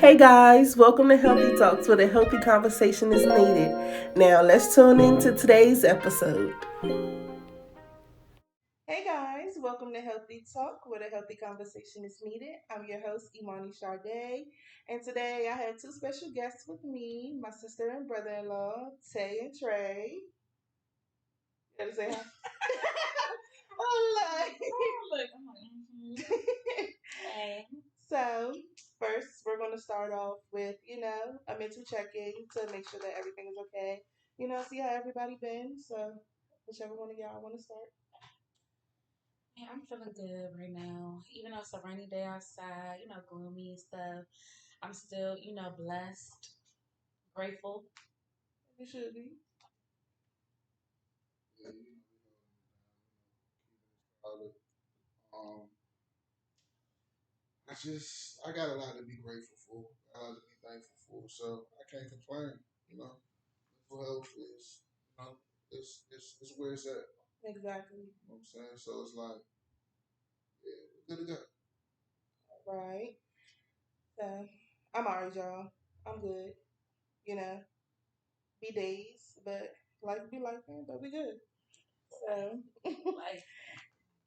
Hey guys, welcome to Healthy Talks, where a healthy conversation is needed. Now let's tune in to today's episode. Hey guys, welcome to Healthy Talk, where a healthy conversation is needed. I'm your host, ImaniChardae, and today I have two special guests with me, my sister and brother-in-law, Tay and Trey. You gotta say hi. Oh, look. I'm like, Hey. So, first, we're going to start off with, a mental check-in to make sure that everything is okay. See how everybody been. So, whichever one of y'all want to start. Yeah, I'm feeling good right now. Even though it's a rainy day outside, gloomy and stuff, I'm still, blessed, grateful. You should be. Yeah, solid. Um, I got a lot to be grateful for, a lot to be thankful for. So I can't complain. You know, mental health is, it's where it's at. Exactly. You know what I'm saying? So it's like, yeah, we're good to go. Right. So, I'm alright, y'all. I'm good. You know, be days, but life be life, but we good. So, Like,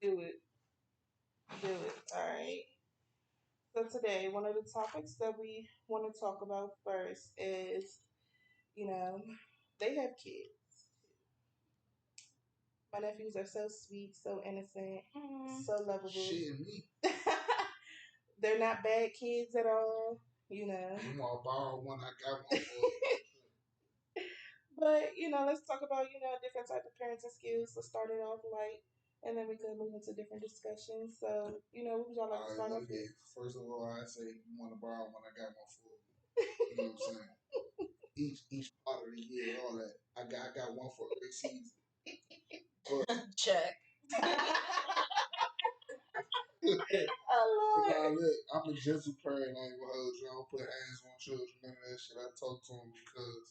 do it. Do it. All right. So today, one of the topics that we want to talk about first is, you know, they have kids. My nephews are so sweet, so innocent, so lovable. Shit, me. They're not bad kids at all, you know. You want to borrow one? I got one for you. But let's talk about different type of parenting skills. Let's start it off light, and then we can move into different discussions. So, what would y'all like to All right, start off look with? here. First of all, I say you want to borrow one? I got one for you. You know what I'm saying? Each part of the year, all that. I got one for every season. But check. Oh But Lord. nah, look, I'm a gentle parent. I ain't gonna hold you. I don't put hands on children, none of that shit. I talk to them because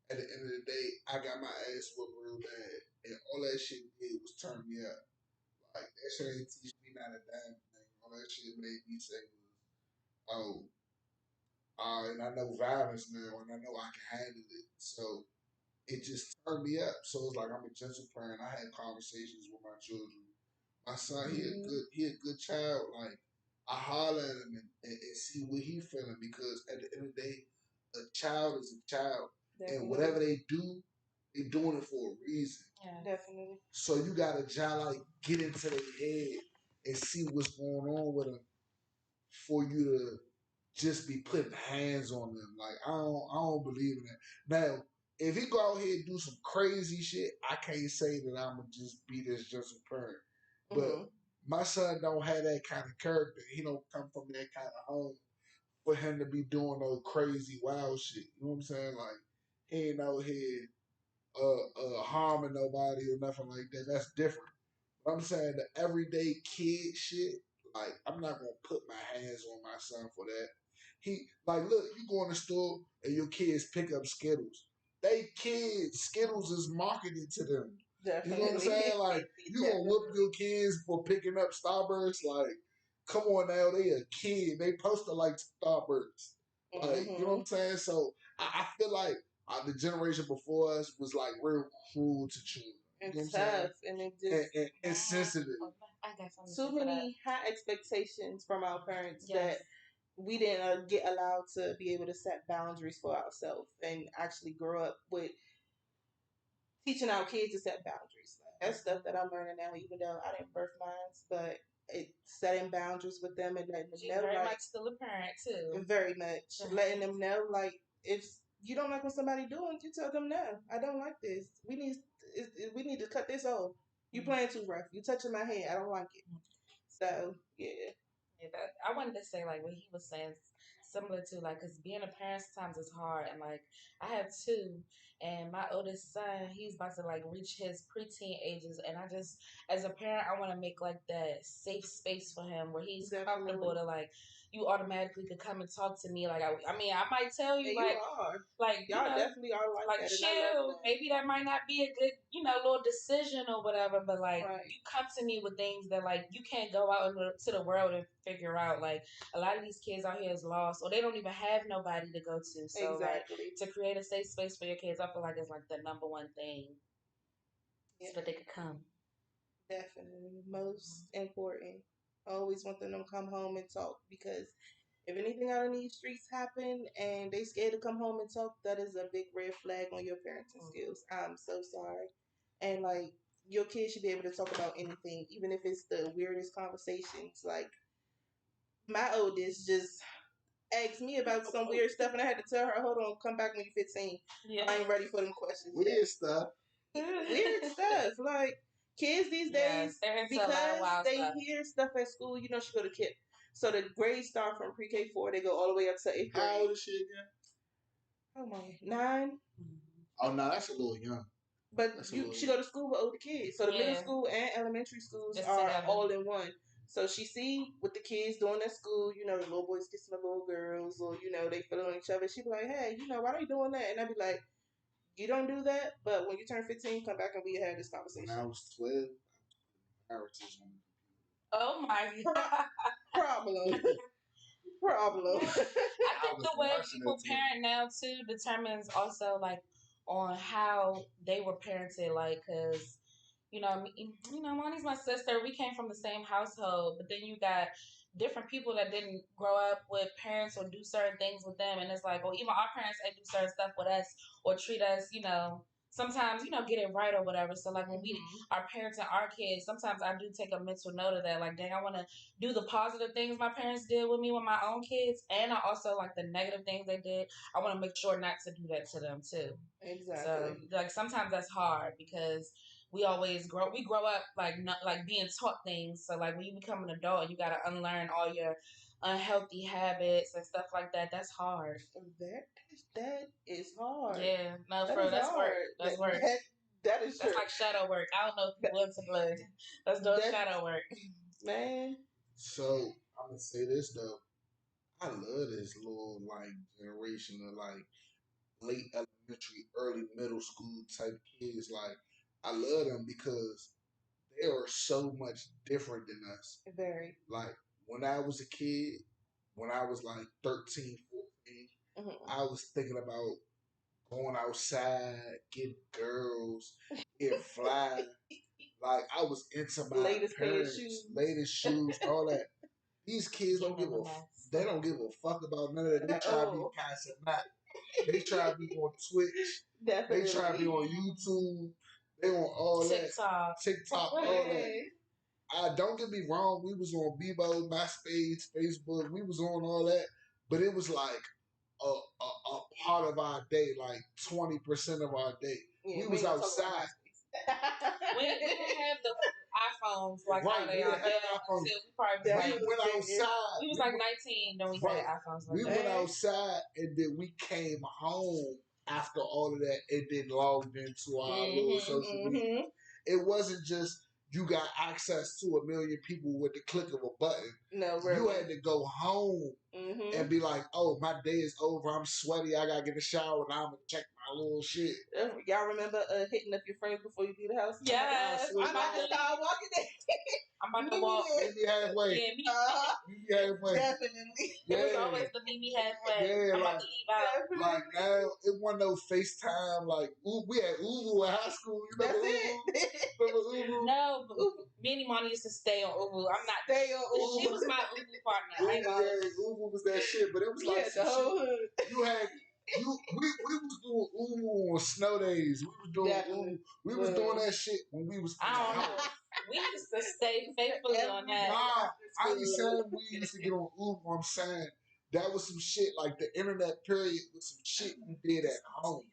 at the end of the day, I got my ass whooped real bad. And all that shit did was turn me up. Like, that shit ain't teach me not a damn thing. All that shit made me say was, oh, and I know violence now, and I know I can handle it. So it just turned me up. So it's like I'm a gentle parent. I had conversations with my children. My son, he a good child. Like I holler at him and see what he feeling because at the end of the day, a child is a child, and whatever they do, they doing it for a reason. Yeah. Definitely. So you gotta just like get into their head and see what's going on with them for you to just be putting hands on them. Like I don't believe in that. Now, if he go out here and do some crazy shit, I can't say that I'ma just be this gentle parent. But my son don't have that kind of character. He don't come from that kind of home for him to be doing those crazy wild shit. You know what I'm saying? Like he ain't out here harming nobody or nothing like that. That's different. But I'm saying the everyday kid shit, like I'm not gonna put my hands on my son for that. He like look, you go in the store and your kids pick up Skittles. They kids, Skittles is marketed to them. Definitely. You know what I'm saying? Like you gonna whoop your kids for picking up Starburst? Like, come on now, they a kid. They supposed to like Starburst. Like, you know what I'm saying? So I feel like the generation before us was like real cruel to children. You know what I'm saying? And it just And sensitive. I got something too to say for that. many high expectations from our parents Yes. that we didn't get allowed to be able to set boundaries for ourselves and actually grow up with teaching our kids to set boundaries. Like, that's stuff that I'm learning now, even though I didn't birth mine, but setting boundaries with them and letting them She's know, very like, much still a parent too. very much letting them know, like, if you don't like what somebody doing, you tell them no. I don't like this. We need to cut this off. You playing too rough. You touching my head. I don't like it. So yeah. Yeah, I wanted to say like what he was saying, similar to like, cause being a parent sometimes is hard, and like I have two, and my oldest son, he's about to like reach his preteen ages, and I just, as a parent, I want to make like that safe space for him where he's Definitely. comfortable to like you automatically could come and talk to me. Like I mean, I might tell you And you like are. you Y'all know, definitely are like like that, and I love chill. that. Maybe that might not be a good, little decision or whatever, but like Right. you come to me with things that like you can't go out into the world and figure out. Like a lot of these kids out here is lost, or they don't even have nobody to go to. So like Exactly. to create a safe space for your kids, I feel like it's like the number one thing, Yeah. so that they could come. Definitely. Most important. I always want them to come home and talk, because if anything out in these streets happen and they scared to come home and talk, that is a big red flag on your parenting skills. I'm so sorry. And like, your kids should be able to talk about anything, even if it's the weirdest conversations. Like, my oldest just asked me about some weird stuff, and I had to tell her, "Hold on, come back when you're 15. Yeah. I ain't ready for them questions." Weird stuff. Weird stuff. Like, kids these days, they're into a lot of because wild they stuff. hear stuff at school. You know, she go to KIP, so the grades start from pre-K 4. They go all the way up to 8th grade. How old is she again? Oh my, 9. Oh no, that's a little young. But That's she go to school with older kids, so the middle Yeah. school and elementary schools Just are together. all in one. So she see what the kids doing at school. You know, the little boys kissing the little girls, or they feeling on each other. She be like, "Hey, why they doing that?" And I be like, "You don't do that, but when you turn 15, come back and we had this conversation." When I was 12, marriages on the Oh my god. Problem. I think the way people TV. parent now too determines also like on how they were parented. Like, cause Monty's my sister. We came from the same household, but then you got different people that didn't grow up with parents or do certain things with them, and it's like, well, even our parents ain't do certain stuff with us or treat us, sometimes get it right or whatever. So like when we our parents and our kids, sometimes I do take a mental note of that. Like, dang, I want to do the positive things my parents did with me with my own kids, and I also like the negative things they did. I want to make sure not to do that to them too. Exactly. So like sometimes that's hard because we grow up like not like being taught things. So like when you become an adult, you gotta unlearn all your unhealthy habits and stuff like that. That's hard. That is hard. Yeah, no, That for is that's hard. work. That's work. That is That's true. like shadow work. I don't know if people into blood. Let's do shadow work. Man. So I'm gonna say this though. I love this little like generation of like late elementary, early middle school type kids. Like I love them because they are so much different than us. Very. Like when I was a kid, when I was like 13, 14, I was thinking about going outside, getting girls, getting fly. Like I was into my latest parents, latest shoes, all that. These kids don't give they don't give a fuck about none of that. They try to be passive not. They try to be on Twitch. Definitely. They try to be on YouTube. They on all TikTok. all that. Don't get me wrong. We was on Bebo, MySpace, Facebook. We was on all that, but it was like a part of our day, like 20% of our day. Yeah, we was outside. We didn't have the iPhones like Right, how they we are. didn't have iPhones. We probably went outside. We was like 19 then we had iPhones. We went outside and then we came home after all of that and then logged into our little social media. It wasn't just you got access to a million people with the click of a button. No, really. You had to go home and be like, oh, my day is over. I'm sweaty. I got to get a shower. Now I'm going to check my little shit. Y'all remember hitting up your friends before you leave the house? Yes. I'm about to start walking there. I'm about to walk. Meet me halfway. Yeah, meet me halfway. Definitely. It was always the meet me halfway. Yeah, I'm about to leave out. Definitely. Like now, it wasn't no FaceTime. Like we had Uvu in high school. You remember Uvu? Remember Uvu? No, but me and Imani used to stay on Uvu. I'm not. Stay on Uvu. She was my Uvu partner. Uvu was that shit, but it was like the whole hood. You had we was doing Uvu on snow days. We was doing Uvu. We was doing that shit when we was. I don't know. We used to stay faithfully on that. Nah, I ain't saying we used to get on Uber. I'm saying that was some shit like the internet period was some shit you did at home.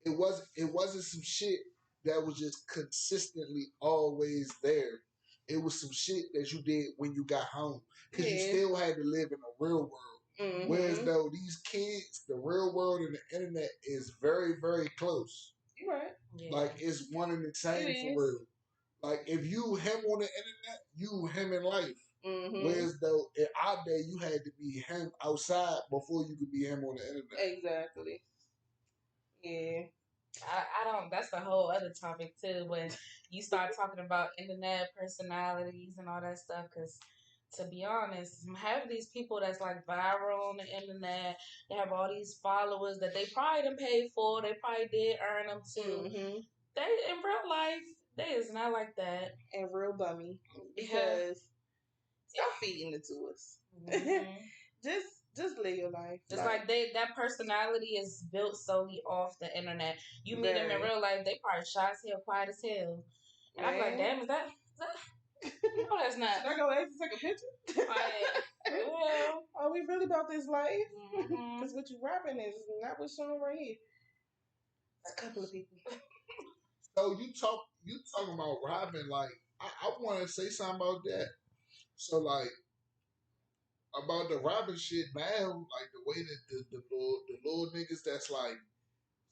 It wasn't some shit that was just consistently always there. It was some shit that you did when you got home because you still had to live in the real world. Whereas though these kids, the real world and the internet is very, very close. You right. Yeah. Like it's one and the same for real. Like if you him on the internet, you him in life. Mm-hmm. Whereas though in our day you had to be him outside before you could be him on the internet. Exactly. Yeah. I don't. That's a whole other topic too. When you start talking about internet personalities and all that stuff, because to be honest, half of these people that's like viral on the internet, they have all these followers that they probably done paid for. They probably did earn them too. Mm-hmm. They in real life, they is not like that. And real bummy because stop feeding it to us. Mm-hmm. just live your life. It's like that personality is built solely off the internet. You meet them in Very. real life, they probably shy as hell, quiet as hell. And I'm like, damn, is that no, that's not. Should I go ask to take a picture? Like, well, are we really about this life? Because mm-hmm. what you rapping is not what's shown right here. A couple of people. So you talking about rapping, like I want to say something about that. So like about the rapping shit now, like the way that the little niggas that's like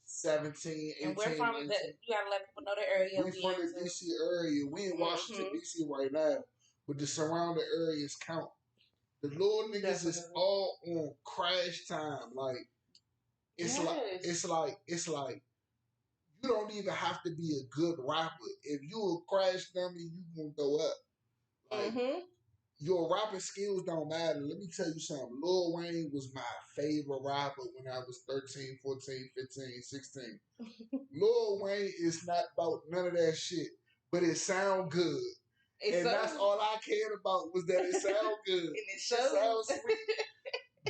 17, 18, And we're from 19. you gotta let people know the area We from the into. DC area. We in Washington DC right now, but the surrounding areas count. The little niggas is all on crash time. Like it's like you don't even have to be a good rapper. If you a crash dummy, you gonna go up. Like your rapping skills don't matter. Let me tell you something. Lil Wayne was my favorite rapper when I was 13, 14, 15, 16. Lil Wayne is not about none of that shit, but it sound good. And that's all I cared about was that it sound good. And it sounds sweet.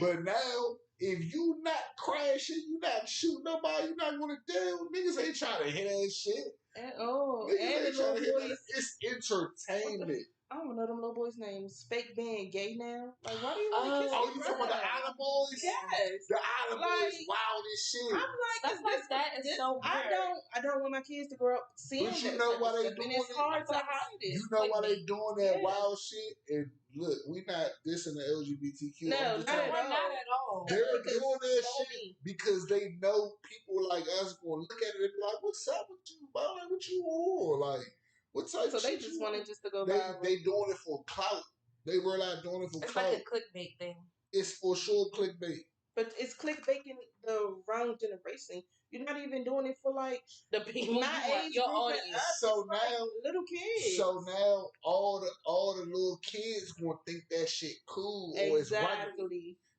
But now, if you not crashing, you not shooting nobody, you not gonna do. Niggas ain't trying to hit that shit. Niggas ain't trying to hit that. It's entertainment. I don't know them little boys' names. Fake being gay now. Like, why do you want to kiss? Oh, you talking about the Island Boys? Yes. The Island Boys wild as shit. I'm like, stuff like that is so weird. I don't want my kids to grow up seeing But you know why they doing it? It's hard to hide it. You know why they doing that wild shit? And look, we not dissing the LGBTQ. No, not at all. They're doing that shit because they know people like us gonna look at it and be like, "What's up with you, bro? Like, what you on? Like, what type?" So they just wanted just to go viral. They doing it for clout. They were not doing it for clout. It's like a clickbait thing. It's for sure clickbait. But it's clickbaiting the wrong generation. You're not even doing it for like the people my age, your audience. So now, little kids. So now, all the little kids gonna think that shit cool or it's regular.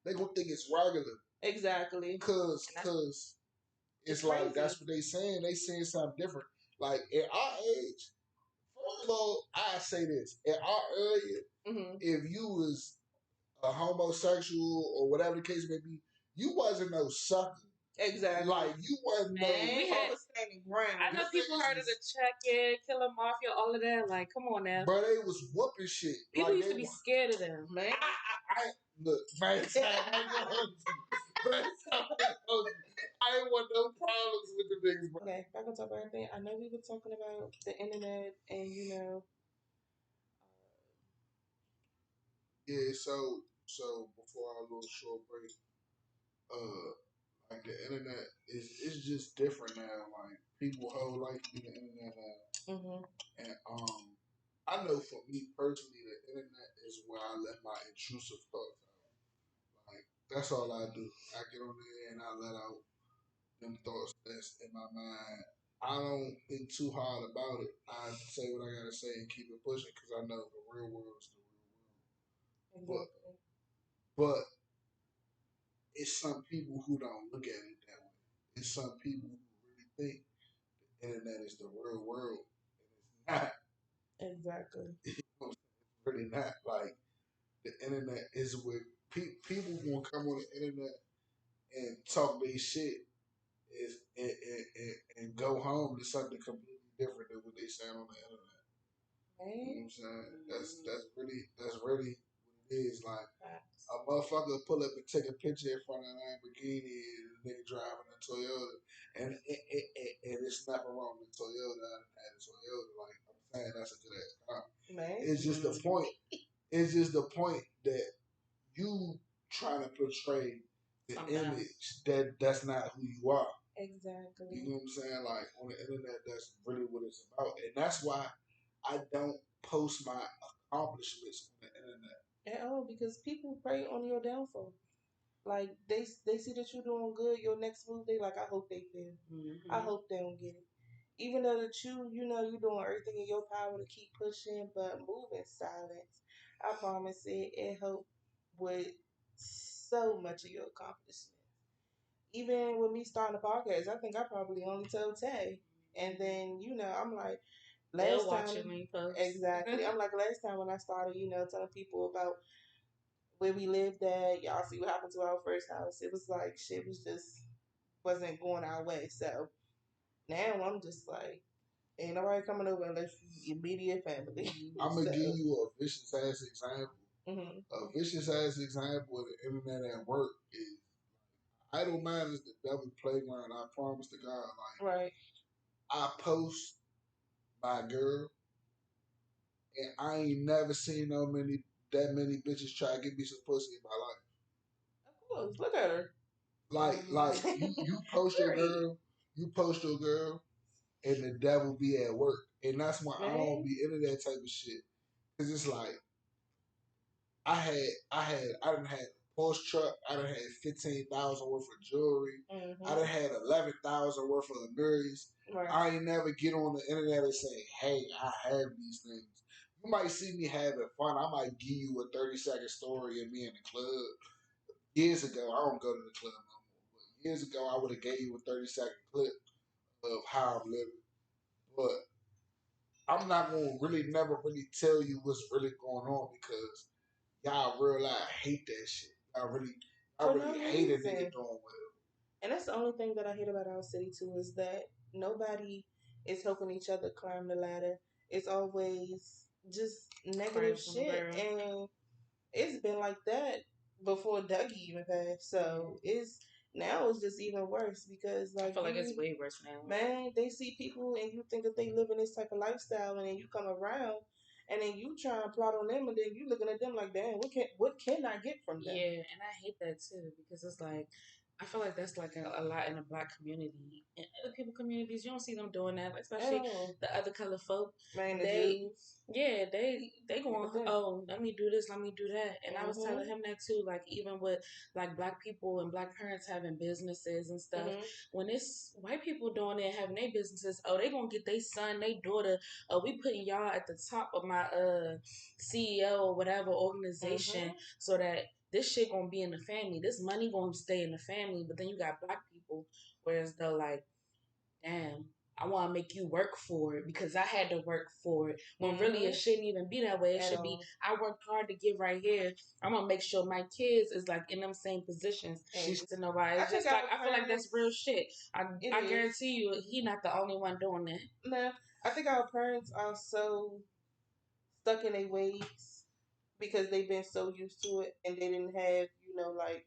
They gonna think it's regular. Exactly. Cause it's like that's what they saying. They saying something different. Like at our age, first of all, I say this: at our area, if you was a homosexual or whatever the case may be, you wasn't no sucker. Exactly. Like you wasn't no. We had standing ground. I know people heard of the check-in, killer mafia, all of that. Like, come on now. But they was whooping shit. People used to be scared of them. Man, look, man, I ain't want no problems with the niggas, bro. Okay, back on top of everything. I know we were talking about the internet and Yeah, so before our little short break, like the internet is just different now. Like people whole life be the internet now. And I know for me personally, the internet is where I let my intrusive thoughts out. Like that's all I do. I get on there and I let out them thoughts that's in my mind. I don't think too hard about it. I say what I gotta say and keep it pushing because I know the real world is the real world. Exactly. But it's some people who don't look at it that way. It's some people who really think the internet is the real world, and it's not. Exactly. It's really not. Like the internet is where people will come on the internet and talk their shit and go home to something completely different than what they say on the internet. Right. You know what I'm saying? That's really what it is. Like a motherfucker pull up and take a picture in front of a Lamborghini and the nigga driving a Toyota, and it's nothing wrong with Toyota. I done had a Toyota. Like I'm saying, that's a good ass car. Man. It's just the point. It's just the point that you trying to portray the image that's not who you are. Exactly. You know what I'm saying? Like on the internet, that's really what it's about, and that's why I don't post my accomplishments on the internet. At all, because people prey on your downfall. Like they see that you're doing good, your next move, they like, I hope they fail. I hope they don't get it. Even though that you know you're doing everything in your power to keep pushing, but move in silence. I promise it helped with so much of your accomplishment. Even with me starting a podcast, I think I probably only told Tay. And then, I'm like, They'll last watch it time, when you post. exactly. I'm like, last time when I started, telling people about where we lived at, y'all see what happened to our first house. It was like shit was just wasn't going our way. So now I'm just like, ain't nobody coming over unless you immediate family. I'm gonna So, give you a vicious ass example. hmm A vicious ass example of the internet at work is idle mind is the devil's playground. I promise to God. Like right. I post my girl, and I ain't never seen that many bitches try to get me some pussy in my life. Of course. Look at her. Like you post your Period. girl, and the devil be at work, and that's why I don't Man. be into that type of shit. Cause it's like I done had a Porsche truck. I done had 15,000 worth of jewelry. I done had 11,000 worth of mirrors. Right. I ain't never get on the internet and say, "Hey, I have these things." You might see me having fun. I might give you a 30-second story of me in the club. Years ago, I don't go to the club no more. But years ago, I would have gave you a 30-second clip of how I'm living. But I'm not gonna never really tell you what's really going on because y'all real life hate that shit. I For really no hate a nigga reason. doing well. And that's the only thing that I hate about our city too is that nobody is helping each other climb the ladder. It's always just negative Crying from the shit, barrel. and it's been like that before Dougie even passed. So it's just even worse because I like feel like it's way worse now. man, they see people and you think that they live in this type of lifestyle, and then you come around and then you try and plot on them, and then you looking at them like, damn, what can I get from them? Yeah, and I hate that too because it's like I feel like that's like a lot in the black community. In other people communities, you don't see them doing that, like, At especially all, the other color folk. man. The They Jews, yeah, they look going, at them. oh, let me do this, let me do that. And I was telling Mhm. him that too, like even with like black people and black parents having businesses and stuff, Mhm. when it's white people doing it, having their businesses, oh, they gonna get their son, their daughter, oh, we putting y'all at the top of my CEO or whatever organization Mhm. so that this shit gonna be in the family. This money gonna stay in the family. But then you got black people, whereas they're like, damn, I want to make you work for it because I had to work for it. When really it Mhm. shouldn't even be that way. It At should be all. I worked hard to get right here. I'm gonna make sure my kids is like in them same positions. And To nobody. I It's think just like our I feel like that's parents. real shit. It I is. guarantee you, he not the only one doing that. Nah, I think our parents are so stuck in their ways because they've been so used to it, and they didn't have, like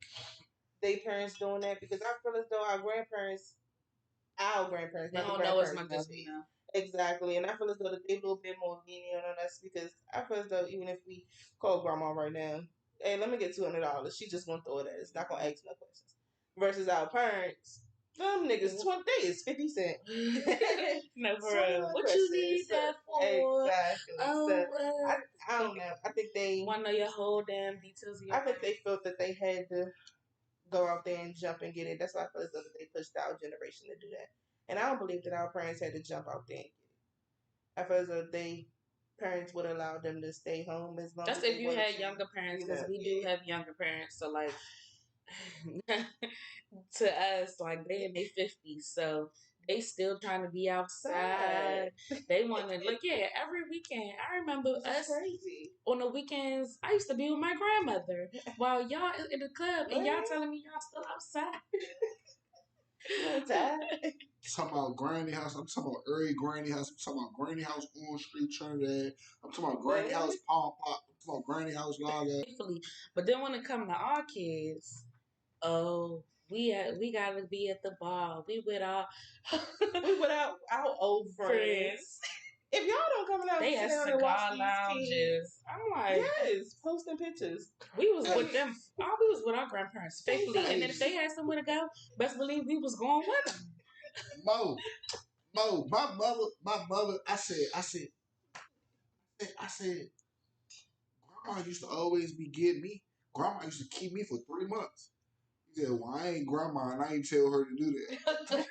their parents doing that. Because I feel as though our grandparents, They not the don't know as grandparents much as we nowadays. know. Exactly, and I feel as though that they a little bit more lenient on us because I feel as though even if we call grandma right now, hey, let me get $200, she just gonna throw it at us, not gonna ask no questions. Versus our parents, them niggas 20 they is 50 cent. No, for real. 21 What you need questions. So, that for? exactly. So Oh, I don't know. want to know your whole damn details of your I think they life. felt that they had to go out there and jump and get it. That's why I feel as though that they pushed our generation to do that. And I don't believe that our parents had to jump out there and get it. I feel as though they parents would allow them to stay home as long Just as if they you wanted had to. younger parents, You because know, we do yeah. have younger parents. So, like, to us, like, they in their 50s. So, they still trying to be Sad. outside. They want to look, yeah, every weekend. I remember Which is us crazy. on the weekends. I used to be with my grandmother while y'all in the club and y'all Man, telling me y'all still outside. you ain't tired. Talking about Granny House. I'm talking about early Granny House. I'm talking about Granny House on Street Trinidad. I'm talking about Granny Man, House Palm Pop. I'm talking about Granny House Lager. But then when it come to our kids, oh, we gotta be at the bar. We with our we without our old friends. friends. If y'all don't come out and They sit had down and watch cigar these kids, lounges. I'm like, yes, posting pictures. we was with them. We was with our grandparents faithfully, and Hey, then if they had somewhere to go, best believe we was going with them. Mo, Mo, my mother. I said, Grandma used to always be getting me. Grandma used to keep me for 3 months. He said, well, I ain't grandma and I ain't tell her to do that.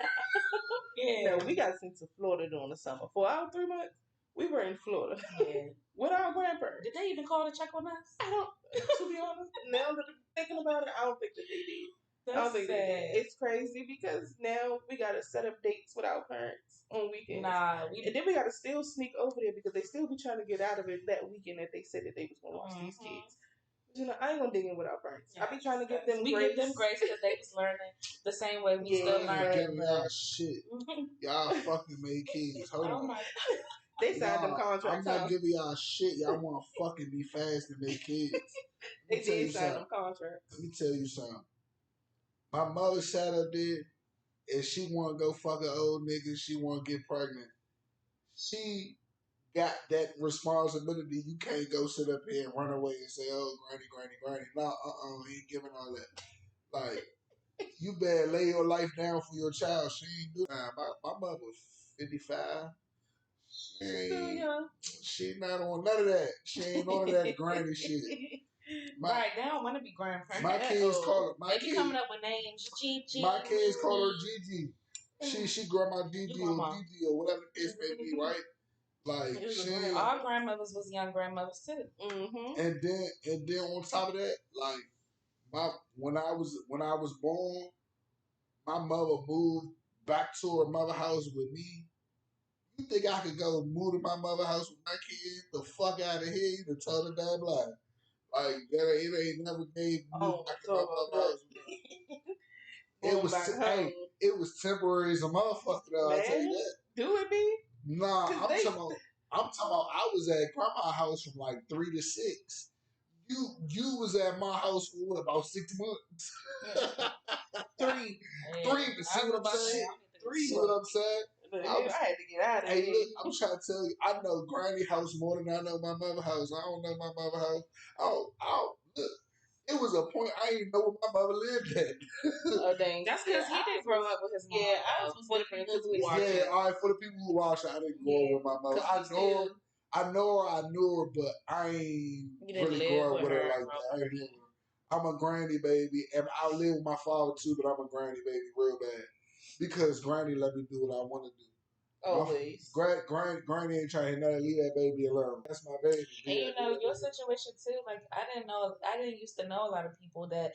Yeah. No, we got sent to Florida during the summer. For our 3 months, we were in Florida. Yeah. With our grandparents. Did they even call to check on us? I don't, to be honest, now that I'm thinking about it, I don't think that they did. That's I don't think sad. they did. It's crazy because now we got to set up dates with our parents on weekends. And then we got to still sneak over there because they still be trying to get out of it that weekend that they said that they was going to watch these kids. You know, I ain't gonna dig in with our parents. I be trying to give them grace. We give them grace because they was learning the same way we still learning. Y'all shit. Y'all fucking made kids. Hold on. They signed them contracts. I'm not giving y'all shit. Y'all want to fucking be fast and make kids. They did sign them contracts. Let me tell you something. My mother sat up there and she want to go fuck an old nigga. She want to get pregnant. She got that responsibility. You can't go sit up here and run away and say, oh, granny. No, he ain't giving all that. Like, you better lay your life down for your child. She ain't doing that. My mother was 55. She not on none of that. She ain't on that granny shit. Right, they don't want to be grandparents. My kids call her. They be coming up with names. Gigi. My kids call her Gigi. She grandma Gigi or Gigi or whatever the case may be, right? Like our grandmothers was young grandmothers too. Mm-hmm. And then on top of that, like when I was born, my mother moved back to her mother house with me. You think I could go move to my mother house with my kids? The fuck out of here! You done told the damn lie. Like it ain't never gave me back to my mother house. It was temporary as a motherfucker though. I tell you that. Do it be? Nah, I'm talking about I was at grandma's house from like 3 to 6. You was at my house for what, about 6 months? 3. See what I'm saying? 3. See what I'm saying? I had to get out of here. Hey, look, I'm trying to tell you, I know granny house more than I know my mother house. I don't know my mother house. Look. It was a point I didn't know where my mother lived at. Oh dang! That's because he didn't grow up with his mom. Yeah, ours was different because we watched. Yeah, all right. For the people who watch, I didn't grow up with my mother. I know her, but I ain't really grow up with her like that. I ain't live with her. I'm a granny baby, and I live with my father too, but I'm a granny baby real bad because granny let me do what I want to do. Always. Granny ain't trying to leave that baby alone. That's my baby. And you know, your situation too, like I didn't used to know a lot of people that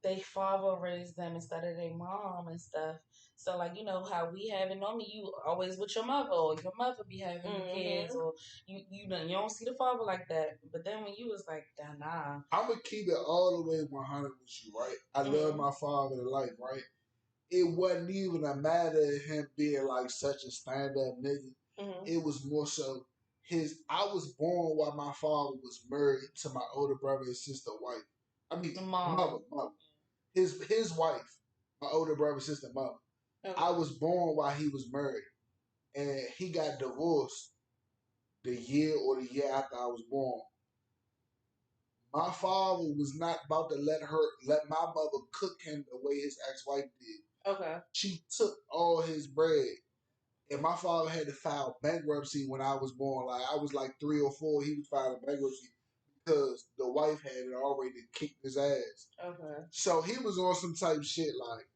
they father raised them instead of their mom and stuff. So like, you know how we have it normally, you always with your mother or your mother be having the kids or you don't see the father like that. But then when you was like, nah. I'm gonna keep it all the way 100 with you, right? I love my father to life, right? It wasn't even a matter of him being like such a stand-up nigga. It was more so I was born while my father was married to my older brother and sister wife. I mean, mother. His wife, my older brother and sister mother. Okay. I was born while he was married, and he got divorced the year after I was born. My father was not about to let my mother cook him the way his ex-wife did. Okay. She took all his bread. And my father had to file bankruptcy when I was born. Like I was like 3 or 4, he was filing bankruptcy because the wife had already kicked his ass. Okay. So he was on some type shit like,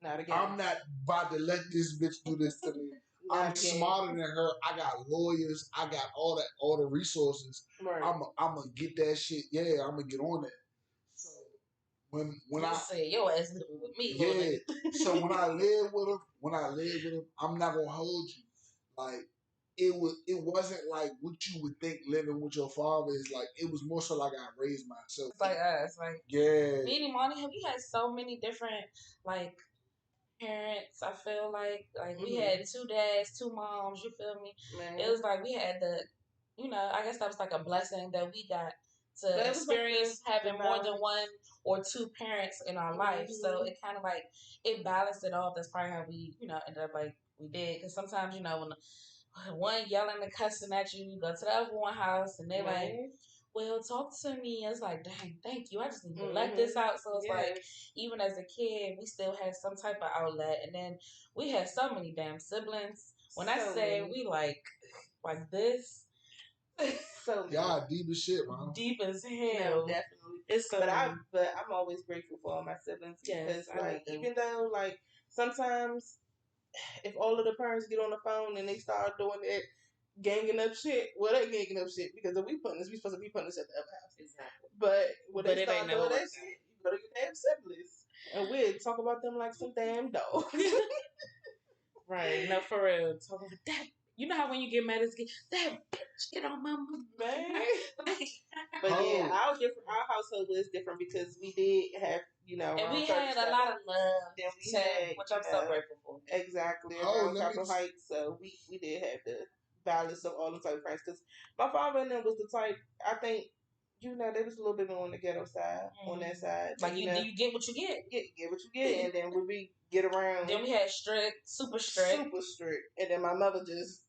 not again. I'm not about to let this bitch do this to me. I'm smarter than her. I got lawyers. I got all the resources. Right. I'm gonna get that shit. Yeah, I'm gonna get on that. So when I say your ass living with me, yeah. So when I live with him, I'm not gonna hold you. Like it wasn't like what you would think living with your father is like. It was more so like I raised myself. It's like us, like me and Imani, we had so many different like parents. I feel like we had 2 dads, 2 moms. You feel me? Man. It was like we had I guess that was like a blessing that we got to experience like having more than 1 or 2 parents in our life. So it kind of like it balanced it off. That's probably how we ended up like we did. Because sometimes when one yelling and cussing at you, you go to the other one house and they like, well, talk to me. It's like, dang, thank you. I just need to let this out. So it's like, even as a kid, we still had some type of outlet. And then we had so many damn siblings. When I say we like this, So Y'all deep as shit, man. Deep as hell. no, definitely. It's so But I'm always grateful for all my siblings because Yes, I like love them. even though like sometimes if all of the parents get on the phone and they start doing that ganging up shit, well they ganging up shit because if we supposed to be putting this at the other house. Exactly. But when But they it ain't start never doing that worked out. shit, you go to your damn siblings. And we'd talk about them like some damn dogs. Right. No, for real. Talking about that. You know how when you get mad, it's that bitch get on my Man. mind. But yeah, our household was different because we did have, And we certain had stuff. a lot of love, Then we too, had, which I'm so grateful for. Exactly, Oh, around let me Capitol just- Heights. So we did have the balance of all the type of friends. Because my father and them was the type, I think, they was a little bit more on the ghetto side, on that side. Like, you get what you get. Get what you get. And then when we get around. Then we had strict, super strict. Super strict. And then my mother just.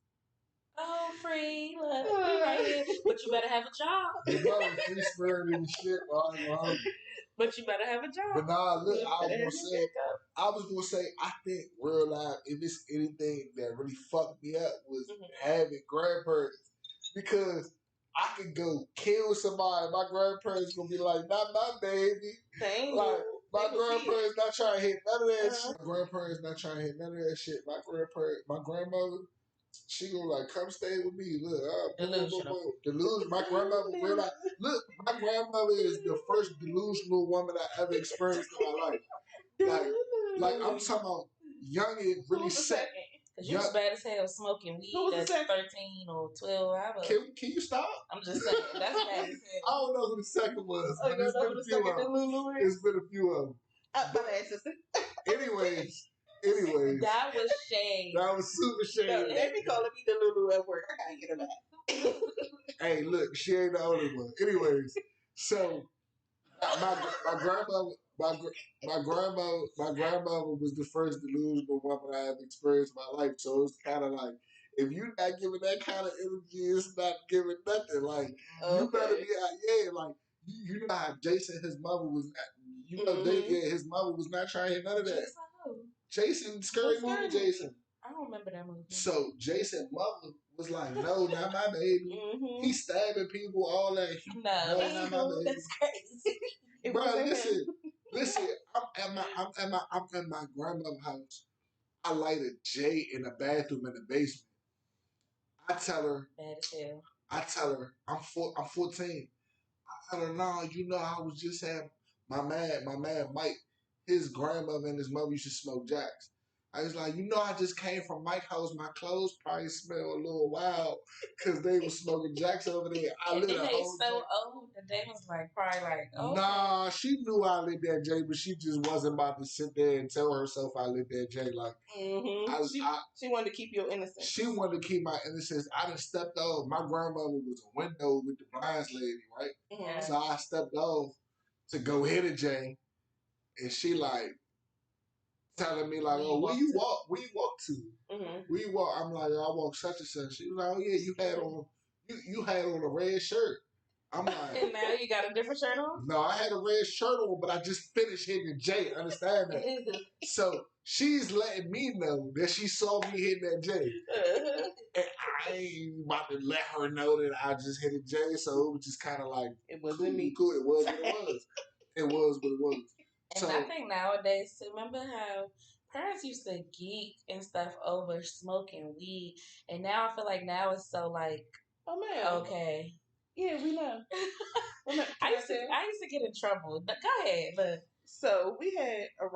Oh, free, look, we right here. But you better have a job. Your mother free spirited and shit, man. But you better have a job. But nah, look, I was gonna say, I think real life, if it's anything that really fucked me up was having grandparents. Because I could go kill somebody, my grandparents gonna be like, not my baby. Thank like, you. my grandparents not trying to hit none of that shit. Uh-huh. My grandparents not trying to hit none of that shit. My grandmother, she gonna like, come stay with me. Look, delusional. My grandmother realized, look, my grandmother is the first delusional woman I ever experienced in my life. Like I'm talking about young and really sick. Because you was bad as hell smoking weed at 13 or 12. Can you stop? I'm just saying, that's bad as hell. I don't know who the second was. Oh, you don't know who the second Delulu is? It's been a few of them. My bad, sister. Anyways. That was shade. That was super shade. No, they be calling me Delulu at work. I can't get her back. Hey, look, she ain't the only one. Anyways, so my grandmother was the first delusional woman I ever experienced in my life. So it was kind of like, if you're not giving that kind of energy, it's not giving nothing. Like, you better be out, like, you know how Jason, his mother was, his mother was not trying to hear none of that. Jason, Scary Movie Jason. I don't remember that movie. So Jason's mother was like, no, not my baby. He's stabbing people, all that. No, not my baby. That's crazy. Bro, listen. I'm at my grandmother's house. I light a J in the bathroom in the basement. I tell her, bad as I'm hell. I'm 14. I tell her, no, I was just having my man Mike, his grandmother and his mother used to smoke jacks. I was like, I just came from Mike's house. My clothes probably smell a little wild because they were smoking jacks over there. I lit a whole so old that they was like, probably like, okay. Nah, she knew I lit that J, but she just wasn't about to sit there and tell herself I lit that J. Like, she wanted to keep your innocence. She wanted to keep my innocence. I done stepped off. My grandmother was a window with the blinds lady, right? Mm-hmm. So I stepped off to go hit a J, and she like telling me like, "Oh, where you walk to? Mm-hmm. Where you walk?" I'm like, "I walk such and such." She was like, "Oh yeah, you had on a red shirt." I'm like, and now you got a different shirt on? No, I had a red shirt on, but I just finished hitting J. Understand that? So she's letting me know that she saw me hitting that J. And I ain't about to let her know that I just hit a J. So it was just kind of like, it wasn't me. Cool. It was what it was. It was what it was. And I think nowadays, too, remember how parents used to geek and stuff over smoking weed, and now I feel like now it's so like, oh man, okay, yeah, we know. I used to get in trouble. But go ahead, but so we had around